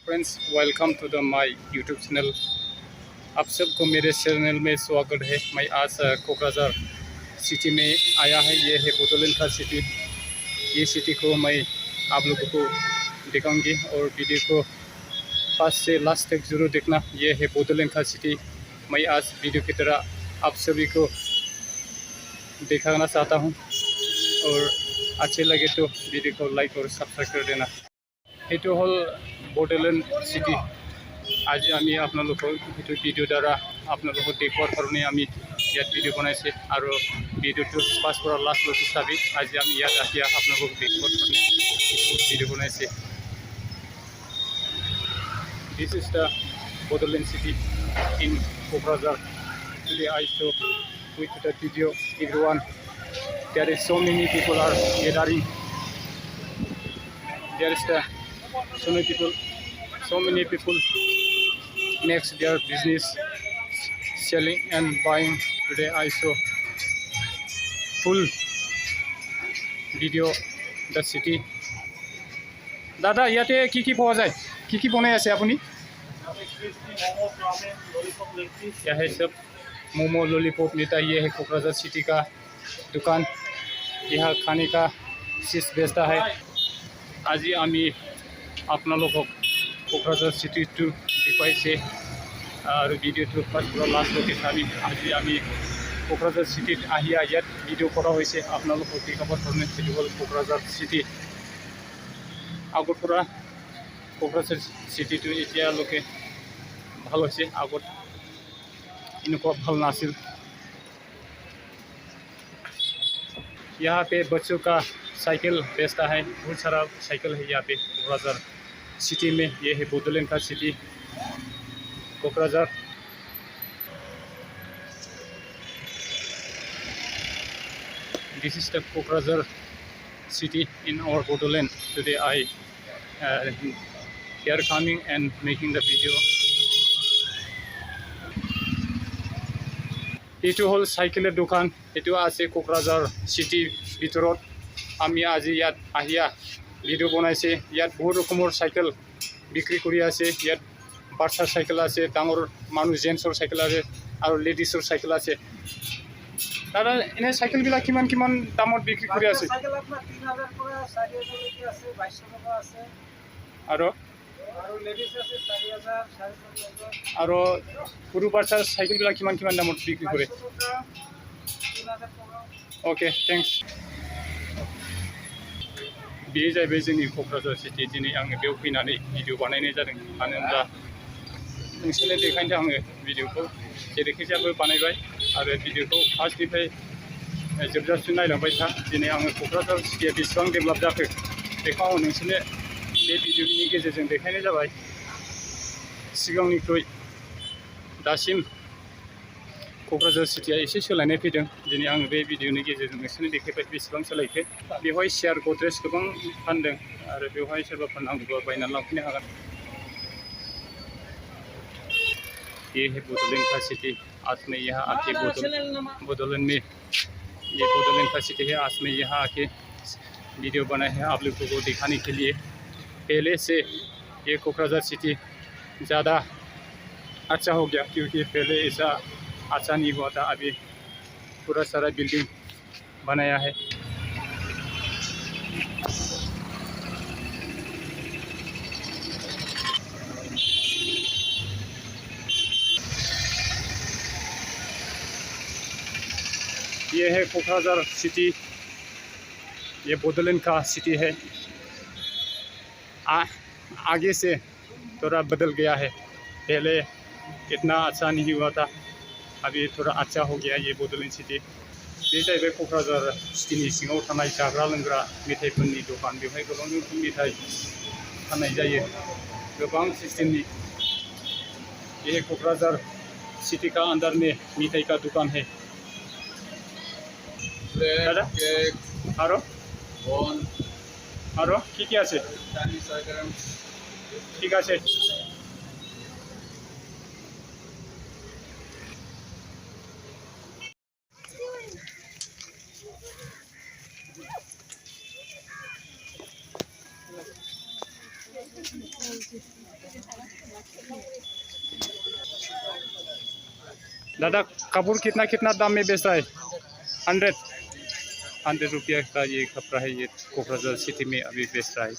Friends, welcome to the my YouTube channel. आप सबको मेरे चैनल में स्वागत है। मैं आज कोकराझार सिटी में आया है। ये है बोडोलैंड का सिटी। ये सिटी को मैं आप लोगों को दिखाऊंगी और वीडियो को फर्स्ट से लास्ट तक जरूर देखना। ये है बोडोलैंड का सिटी। मैं आज वीडियो की तरह आप सभी को दिखाना चाहता हूँ और अच्छे लगे तो वीडियो को लाइक और सब्सक्राइब कर देना। ये हल बोडोलैंड सिटी। आज आमी आपनालोকক ये भिडिओ द्वारा आपनालोকক देखुवार कारणे आमी यात भिडिओ बनाइছে और भिडिओটো फार्स्ट पर लास्ट लग हिसाबै आज आमी यात आहिया आपनालोকক देखुवार कारणे video बनाइছে। This is the Bodoland city in Kokrajhar. Today I show with the video everyone. There is so many people are gathering. There is so many people makes their business selling and buying. Today I show full video the city. दादा ইয়াতে কি পোৱা যায়, কি বনাই আছে আপুনি? यह है सब मोमो लॉलीपॉप लेता। ये है कोकराझार सिटी का दुकान। यह खाने का चीज बेचता है। आज आमी आपनालोকক कोकराझार सिटी टू देखुवाइছে और भिडिओ तो फार्स्ट लास्ट लगे हिसाबै आज आमी कोकराझार सिटीत आहिया यात भिडिओ करा होइছে। आपनालोকক देखाबार कारणे एटु हल कोकराझार सिटी। आगत পৰা कोकराझार सिटी तो एतियाলৈকে ভাল হৈছে। আগত इनको भल नासिल। यहाँ पे बच्चों का साइकिल बेचता है। बहुत सारा साइकिल है यहाँ पे कोकराझार सिटी में। ये है बोडोलैंड का city Kokrajhar. This is the Kokrajhar city in our Bodoland. Today I here coming and making the video. एटु हल साइकेलर दुकान। एटु आछे कोकराझार सिटी भितरत। आमी आज यात आहिया भिडिओ बनाइছে। यात बहुत रकमर साइकेल बिक्री करि आछे। यात बार्सार साइकेल आछे, डांगर मानु जेन्सर साइकेल आछे और लेडिसर साइकेल आछे। दादा एने साइकेल बिला किमान दामत बिक्री करि आछे? साइकेल आपना 3000 পৰা 4000 লৈকে আছে, 2200 টাকা আছে और लेडिस আছে 4000 4500 और पुरु बार्सार साइकेल बिला किमान दामत बिक्री करे? 3000 টাকা। Okay thanks. बे जाहैबाय जोंनि क'क्राझार सिटी। दिनै आङो बेयाव फैनानै भिडिअ बानायनाय जादों। मानो होनब्ला नोंसोरनो देखायनो आङो भिडिअखौ जेरैखिजायाबो बानायबाय आरो भिडिअखौ फार्स्टनिफ्राय जोबजासिम नायलांबाय था। दिनै आङो क'क्राझार सिटिया बेसेबां डेभेलप जाखो बेखौ आङो नोंसोरनो बे भिडिअनि गेजेरजों देखायनाय जाबाय। सिगांनिख्रुइ दासिम क'क्राझार सिटिया एसे सोलायनाय फैदों। दिनै आङो बे भिडिअनि गेजेरजों नोंसोरनो देखायबाय बेसेबां सोलायखो। बेवहाय चेयार गद्रेज गोबां फानदों आरो बेवहाय सोरबाफोर नांगौबा बायनानै लांफैनो हागोन। ये है बोडोलैंड का सिटी। आज मैं यहाँ आके बोडोलैंड में ये बोडोलैंड का सिटी है। आज मैं यहाँ आके वीडियो बनाए हैं आप लोगों को दिखाने के लिए। पहले से ये कोकराझार सिटी ज़्यादा अच्छा हो गया, क्योंकि पहले ऐसा अच्छा नहीं हुआ था। अभी पूरा सारा बिल्डिंग बनाया है। ये है कोकराझार सिटी। ये बोडोलैंड का सिटी है। आगे से थोड़ा बदल गया है। पहले इतना अच्छा नहीं हुआ था, अभी थोड़ा अच्छा हो गया ये बोडोलैंड सिटी। बे जाहैबाय क'क्राझार सिटीनि सिङाव थानाय जाग्रा लोंग्रा मेथाइफोरनि दखान। बेवहाय गोबां रोखोमनि मेथाइ फाननाय जायो, गोबां सिस्टेमनि। ये क'क्राझार सिटी का अंदर में मिठाई का दुकान है। दादा आरो কি আছে? ঠিক আছে। Thank you. दादा कपूर कितना कितना दाम में बेच रहा है? 100 100 रुपया का ये कपड़ा है, ये कोकराझार सिटी में अभी बेच रहा है।